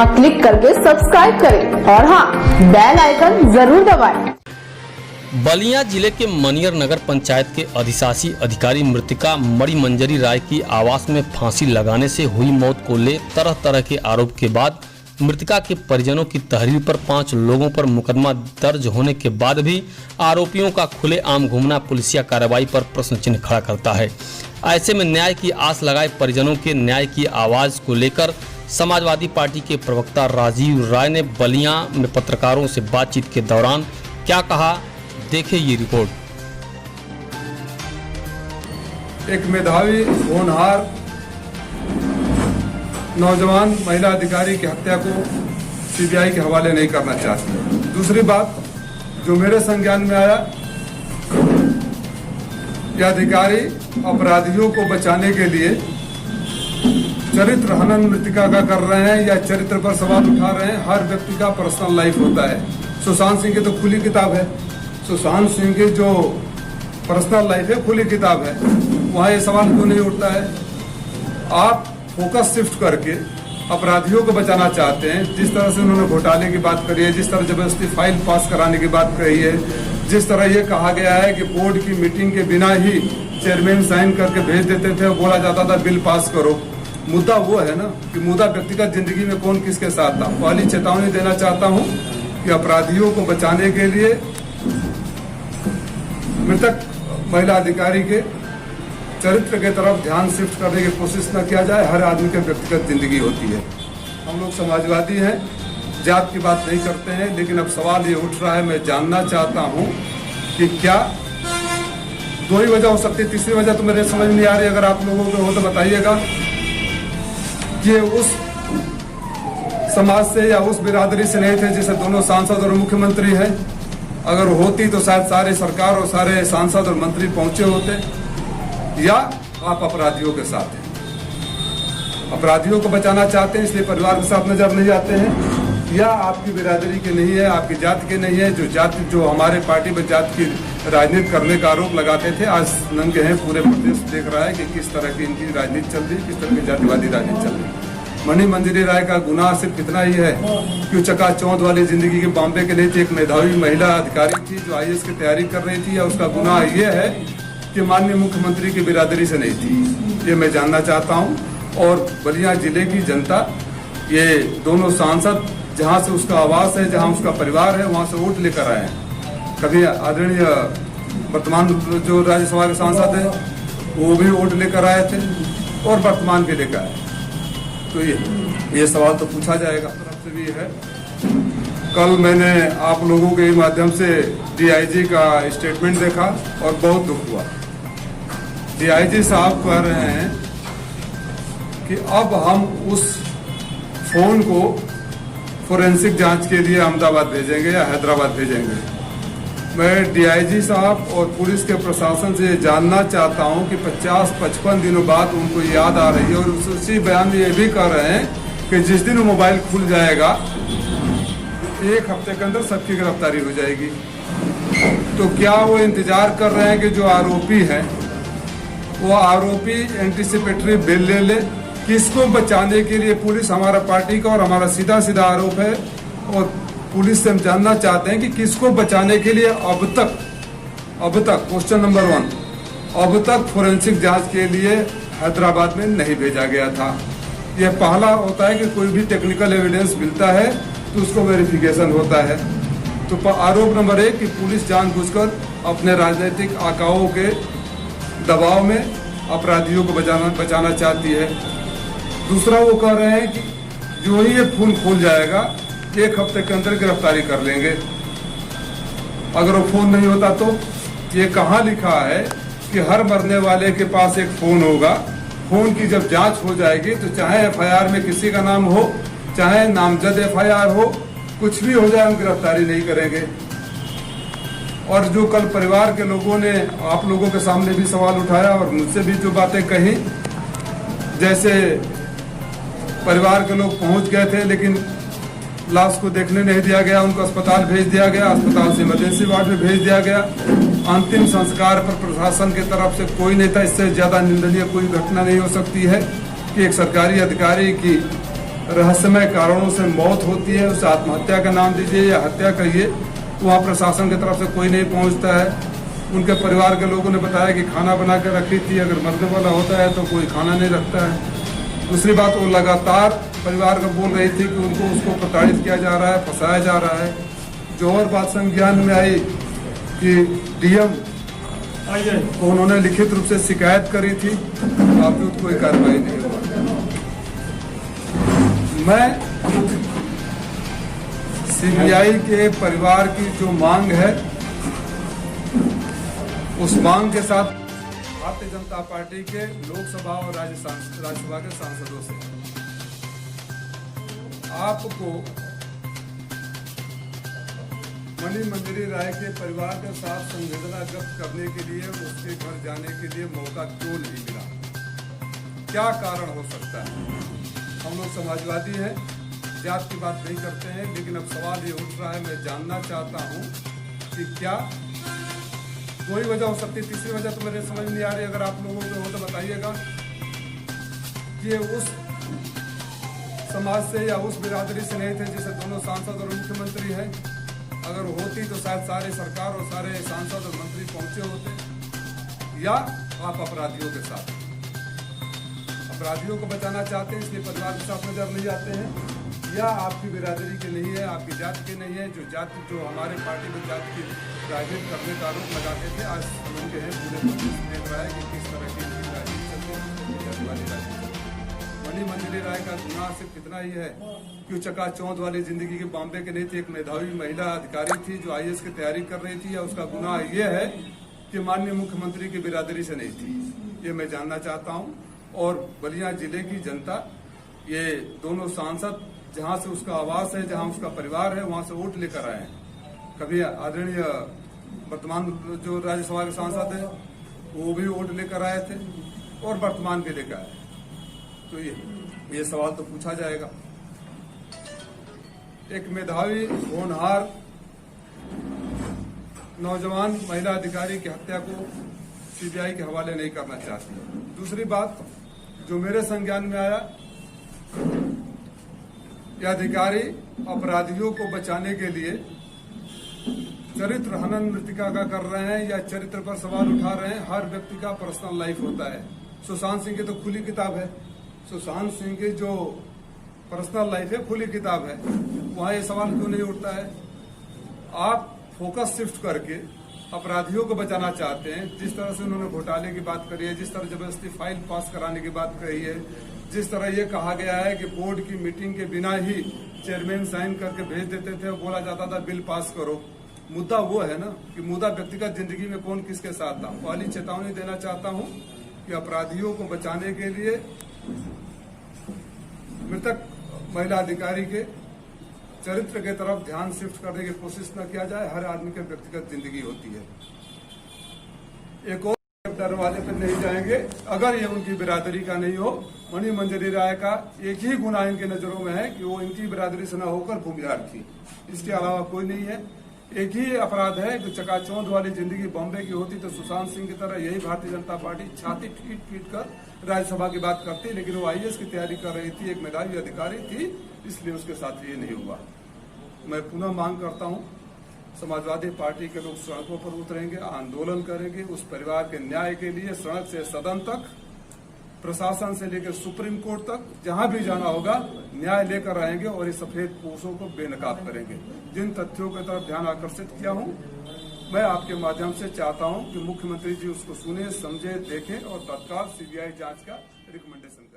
यहाँ क्लिक करके सब्सक्राइब करें और हाँ, बेल आइकन जरूर दबाएं। बलिया जिले के मनियर नगर पंचायत के अधिशासी अधिकारी मृतिका मणिमंजरी राय की आवास में फांसी लगाने से हुई मौत को ले तरह तरह के आरोप के बाद मृतिका के परिजनों की तहरीर पर 5 लोगों पर मुकदमा दर्ज होने के बाद भी आरोपियों का खुलेआम घूमना पुलिसिया कार्रवाई पर प्रश्न चिन्ह खड़ा करता है। ऐसे में न्याय की आस लगाए परिजनों के न्याय की आवाज को लेकर समाजवादी पार्टी के प्रवक्ता राजीव राय ने बलिया में पत्रकारों से बातचीत के दौरान क्या कहा, देखें ये रिपोर्ट। एक मेधावी होनहार नौजवान महिला अधिकारी की हत्या को सीबीआई के हवाले नहीं करना चाहते। दूसरी बात जो मेरे संज्ञान में आया, यह अधिकारी अपराधियों को बचाने के लिए चरित्र हनन मृतिका का कर रहे हैं या चरित्र पर सवाल उठा रहे हैं। हर व्यक्ति का पर्सनल लाइफ होता है। सुशांत सिंह की तो खुली किताब है। सुशांत सिंह की जो पर्सनल लाइफ है खुली किताब है, वहां ये सवाल क्यों नहीं उठता है? आप फोकस शिफ्ट करके अपराधियों को बचाना चाहते हैं। जिस तरह से उन्होंने घोटाले की बात करी है, जिस तरह जबरदस्ती फाइल पास कराने की बात कही है, जिस तरह ये कहा गया है कि बोर्ड की मीटिंग के बिना ही चेयरमैन साइन करके भेज देते थे, बोला जाता था बिल पास करो। मुद्दा वो है ना कि मुद्दा व्यक्तिगत जिंदगी में कौन किसके साथ था। पहली चेतावनी देना चाहता हूँ कि अपराधियों को बचाने के लिए मृतक महिला अधिकारी के चरित्र के तरफ ध्यान शिफ्ट करने की कोशिश न किया जाए। हर आदमी की व्यक्तिगत जिंदगी होती है। हम लोग समाजवादी हैं, जात की बात नहीं करते हैं, लेकिन अब सवाल ये उठ रहा है, मैं जानना चाहता हूं कि क्या 2 ही वजह हो सकती है, तीसरी वजह तो मेरे समझ नहीं आ रही। अगर आप लोगों को हो तो बताइएगा कि उस समाज से या उस बिरादरी से नहीं थे जिसे दोनों सांसद और मुख्यमंत्री हैं। अगर होती तो शायद सारे सरकार और सारे सांसद और मंत्री पहुंचे होते, या आप अपराधियों के साथ हैं, अपराधियों को बचाना चाहते हैं इसलिए परिवार के साथ नजर नहीं आते हैं, या आपकी बिरादरी के नहीं है, आपकी जाति के नहीं है। जो जाति जो हमारे पार्टी में जाति की राजनीति करने का आरोप लगाते थे, आज नंगे हैं। पूरे प्रदेश देख रहा है कि किस तरह की इनकी राजनीति चल रही है, किस तरह की जातिवादी राजनीति चल रही है। मणिमंजरी राय का गुनाह सिर्फ इतना ही है कि चकाचौंध वाली जिंदगी के बॉम्बे के लिए एक मेधावी महिला अधिकारी थी जो IAS की तैयारी कर रही थी, या उसका गुनाह यह है कि माननीय मुख्यमंत्री की बिरादरी से नहीं थी। ये मैं जानना चाहता हूं। और बलिया जिले की जनता, ये दोनों सांसद जहां से उसका आवास है, जहां उसका परिवार है, वहां से वोट लेकर आए हैं। कभी आदरणीय वर्तमान जो राज्यसभा के सांसद है वो भी वोट लेकर आए थे और वर्तमान भी लेकर आए। तो ये सवाल तो पूछा जाएगा। तरफ से भी है। कल मैंने आप लोगों के माध्यम से DIG का स्टेटमेंट देखा और बहुत दुख हुआ। DIG साहब कह रहे हैं कि अब हम उस फोन को फोरेंसिक जांच के लिए अहमदाबाद भेजेंगे या हैदराबाद भेजेंगे। मैं DIG साहब और पुलिस के प्रशासन से जानना चाहता हूं कि 50-55 दिनों बाद उनको याद आ रही है, और उसी बयान में ये भी कह रहे हैं कि जिस दिन मोबाइल खुल जाएगा 1 हफ्ते के अंदर सबकी गिरफ्तारी हो जाएगी। तो क्या वो इंतजार कर रहे हैं कि जो आरोपी हैं वो आरोपी एंटीसिपेटरी बेल ले ले? किसको बचाने के लिए? पुलिस हमारा पार्टी का और हमारा सीधा सीधा आरोप है, और पुलिस से हम जानना चाहते हैं कि किसको बचाने के लिए अब तक क्वेश्चन नंबर 1, अब तक फोरेंसिक जांच के लिए हैदराबाद में नहीं भेजा गया था। यह पहला होता है कि कोई भी टेक्निकल एविडेंस मिलता है तो उसको वेरिफिकेशन होता है। तो आरोप नंबर 1 कि पुलिस जानबूझकर अपने राजनीतिक आकाओं के दबाव में अपराधियों को बचाना चाहती है। दूसरा वो कह रहे हैं कि जो ही ये फोन खुल जाएगा 1 हफ्ते के अंदर गिरफ्तारी कर लेंगे। अगर वो फोन नहीं होता तो ये कहाँ लिखा है कि हर मरने वाले के पास एक फोन होगा। फोन की जब जांच हो जाएगी तो चाहे FIR में किसी का नाम हो, चाहे नामजद FIR हो, कुछ भी हो जाए, हम गिरफ्तारी नहीं करेंगे। और जो कल परिवार के लोगों ने आप लोगों के सामने भी सवाल उठाया और मुझसे भी जो बातें कही, जैसे परिवार के लोग पहुंच गए थे लेकिन लाश को देखने नहीं दिया गया, उनको अस्पताल भेज दिया गया, अस्पताल से इमरजेंसी वार्ड में भेज दिया गया। अंतिम संस्कार पर प्रशासन की तरफ से कोई नेता, इससे ज्यादा निंदनीय कोई घटना नहीं हो सकती है कि एक सरकारी अधिकारी की रहस्यमय कारणों से मौत होती है, उसे आत्महत्या का नाम दीजिए या हत्या कहिए, वहाँ प्रशासन की तरफ से कोई नहीं पहुँचता है। उनके परिवार के लोगों ने बताया कि खाना बना के रखी थी, अगर मरने वाला होता है तो कोई खाना नहीं रखता है। दूसरी बात, वो लगातार परिवार को बोल रही थी कि उसको प्रताड़ित किया जा रहा है, फंसाया जा रहा है। जो और बात संज्ञान में आई कि डीएम को उन्होंने लिखित रूप से शिकायत करी थी, बावजूद कोई कार्रवाई नहीं हुआ। मैं सीबीआई के परिवार की जो मांग है, उस मांग के साथ भारतीय जनता पार्टी के लोकसभा और राज्यसभा के सांसदों से आपको मणि मंजरी राय के परिवार के साथ संवेदना व्यक्त करने के लिए उसके घर जाने के लिए मौका क्यों नहीं मिला? क्या कारण हो सकता है? हम लोग समाजवादी हैं, जात की बात नहीं करते हैं, लेकिन अब सवाल ये उठ रहा है, मैं जानना चाहता हूं कि क्या कोई वजह हो सकती है। तीसरी वजह तो मेरे समझ नहीं आ रही, अगर आप लोगों को हो तो बताइएगा कि उस समाज से या उस बिरादरी से नहीं थे जिसे दोनों सांसद और मुख्यमंत्री हैं। अगर होती तो शायद सारे सरकार और सारे सांसद और मंत्री पहुंचे होते। या आप अपराधियों के साथ, अपराधियों को बचाना चाहते हैं इसलिए परिवार के साथ नजर नहीं आते हैं, या आपकी बिरादरी के नहीं है, आपकी जाति के नहीं है। जो हमारे पार्टी में जाति की राजनीति करने का आरोप लगाते थे, आज उनके हैं पूरे देख रहा है कि किस तरह की राजनीति चलती है। मणि मंजरी राय का गुनाह सिर्फ इतना ही है कि चकाचौंध वाली जिंदगी के बॉम्बे के नहीं थी, एक मेधावी महिला अधिकारी थी जो आईएएस की तैयारी कर रही थी, या उसका गुनाह यह है कि माननीय मुख्यमंत्री की बिरादरी से नहीं थी? ये मैं जानना चाहता हूं। और बलिया जिले की जनता, ये दोनों सांसद जहां से उसका आवास है, जहां उसका परिवार है, वहां से वोट लेकर आए हैं। कभी आदरणीय वर्तमान जो राज्यसभा के सांसद है वो भी वोट लेकर आए थे और वर्तमान भी लेकर आए। तो ये सवाल तो पूछा जाएगा। एक मेधावी होनहार नौजवान महिला अधिकारी की हत्या को सीबीआई के हवाले नहीं करना चाहती। दूसरी बात जो मेरे संज्ञान में आया, ये अधिकारी अपराधियों को बचाने के लिए चरित्र हनन मृतिका का कर रहे हैं या चरित्र पर सवाल उठा रहे हैं। हर व्यक्ति का पर्सनल लाइफ होता है। सुशांत सिंह की तो खुली किताब है, सुशांत सिंह की जो पर्सनल लाइफ है खुली किताब है, वहां ये सवाल क्यों नहीं उठता है? आप फोकस शिफ्ट करके अपराधियों को बचाना चाहते हैं। जिस तरह से उन्होंने घोटाले की बात करी है, जिस तरह जबरदस्ती फाइल पास कराने की बात कही है, जिस तरह ये कहा गया है कि बोर्ड की मीटिंग के बिना ही चेयरमैन साइन करके भेज देते थे और बोला जाता था बिल पास करो। मुद्दा वो है ना कि मुद्दा व्यक्तिगत जिंदगी में कौन किसके साथ था। पहली चेतावनी देना चाहता हूं कि अपराधियों को बचाने के लिए मृतक महिला अधिकारी के चरित्र के तरफ ध्यान शिफ्ट करने की कोशिश न किया जाए। हर आदमी की व्यक्तिगत जिंदगी होती है। एक और दरवाजे पर नहीं जाएंगे अगर ये उनकी बिरादरी का नहीं हो। मणि मंजरी राय का एक ही गुनाह इनके नजरों में है कि वो इनकी बिरादरी से न होकर भूमिहार थी, इसके अलावा कोई नहीं है। एक ही अपराध है कि चकाचौंध वाली जिंदगी बॉम्बे की होती तो सुशांत सिंह की तरह यही भारतीय जनता पार्टी छाती पीट कर राज्यसभा की बात करती, लेकिन वो आईएएस की तैयारी कर रही थी, एक मेधावी अधिकारी थी, इसलिए उसके साथ ये नहीं हुआ। मैं पुनः मांग करता हूं, समाजवादी पार्टी के लोग सड़कों पर उतरेंगे, आंदोलन करेंगे उस परिवार के न्याय के लिए। सड़क से सदन तक, प्रशासन से लेकर सुप्रीम कोर्ट तक, जहां भी जाना होगा न्याय लेकर आएंगे और इस सफेद पोशों को बेनकाब करेंगे। जिन तथ्यों की तरफ ध्यान आकर्षित किया हूं, मैं आपके माध्यम से चाहता हूं कि मुख्यमंत्री जी उसको सुने, समझे, देखें और तत्काल सीबीआई जांच का रिकमेंडेशन